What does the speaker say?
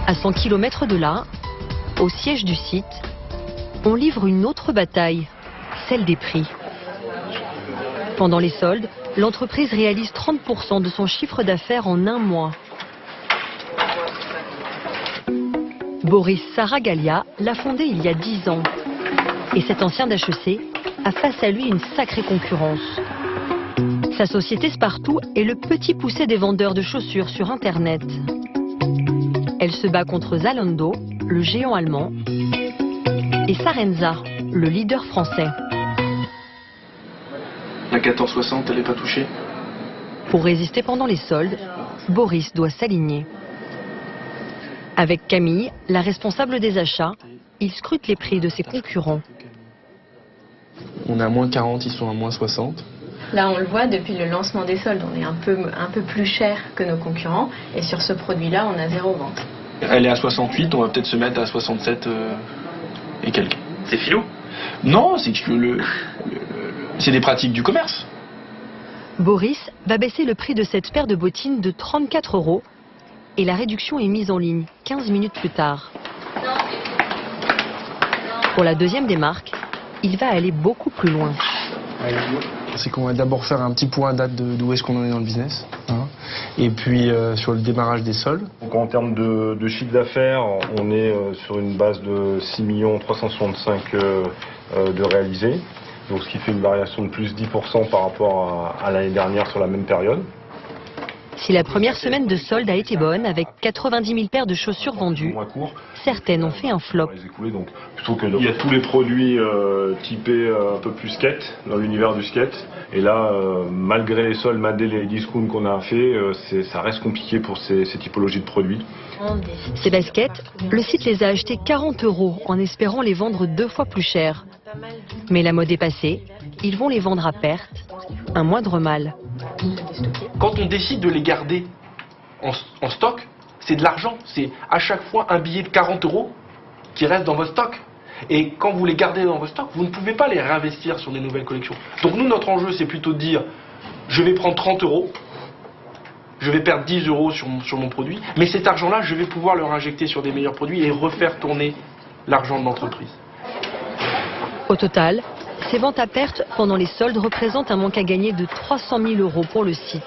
À 100 km de là, au siège du site, on livre une autre bataille, celle des prix. Pendant les soldes, l'entreprise réalise 30% de son chiffre d'affaires en un mois. Boris Saragalia l'a fondé il y a 10 ans. Et cet ancien d'HEC a face à lui une sacrée concurrence. Sa société Spartoo est le petit poucet des vendeurs de chaussures sur Internet. Elle se bat contre Zalando, le géant allemand, et Sarenza, le leader français. La 1460, elle n'est pas touchée. Pour résister pendant les soldes, Boris doit s'aligner. Avec Camille, la responsable des achats, il scrute les prix de ses concurrents. On est à moins 40, ils sont à moins 60. Là, on le voit, depuis le lancement des soldes, on est un peu plus cher que nos concurrents. Et sur ce produit-là, on a 0 vente. Elle est à 68, on va peut-être se mettre à 67 et quelques. C'est filou? Non, c'est que c'est des pratiques du commerce. Boris va baisser le prix de cette paire de bottines de 34 € et la réduction est mise en ligne 15 minutes plus tard. Pour la deuxième des marques, il va aller beaucoup plus loin. C'est qu'on va d'abord faire un petit point à date d'où est-ce qu'on en est dans le business. Hein. Et puis sur le démarrage des soldes. Donc en termes de chiffre d'affaires, on est sur une base de 6 365 000 de réalisés. Donc ce qui fait une variation de plus 10% par rapport à l'année dernière sur la même période. Si la première semaine de solde a été bonne, avec 90 000 paires de chaussures vendues, certaines ont fait un flop. Donc, plutôt que il y a tous les produits typés un peu plus skate, dans l'univers du skate. Et là, malgré les soldes, malgré les discounts qu'on a fait, ça reste compliqué pour ces typologies de produits. Ces baskets, le site les a achetées 40 € en espérant les vendre 2 fois plus cher. Mais la mode est passée, ils vont les vendre à perte, un moindre mal. Quand on décide de les garder en stock, c'est de l'argent. C'est à chaque fois un billet de 40 € qui reste dans votre stock. Et quand vous les gardez dans votre stock, vous ne pouvez pas les réinvestir sur des nouvelles collections. Donc nous, notre enjeu, c'est plutôt de dire, je vais prendre 30 €, je vais perdre 10 € sur mon produit, mais cet argent-là, je vais pouvoir le réinjecter sur des meilleurs produits et refaire tourner l'argent de l'entreprise. Au total, ces ventes à perte pendant les soldes représentent un manque à gagner de 300 000 € pour le site.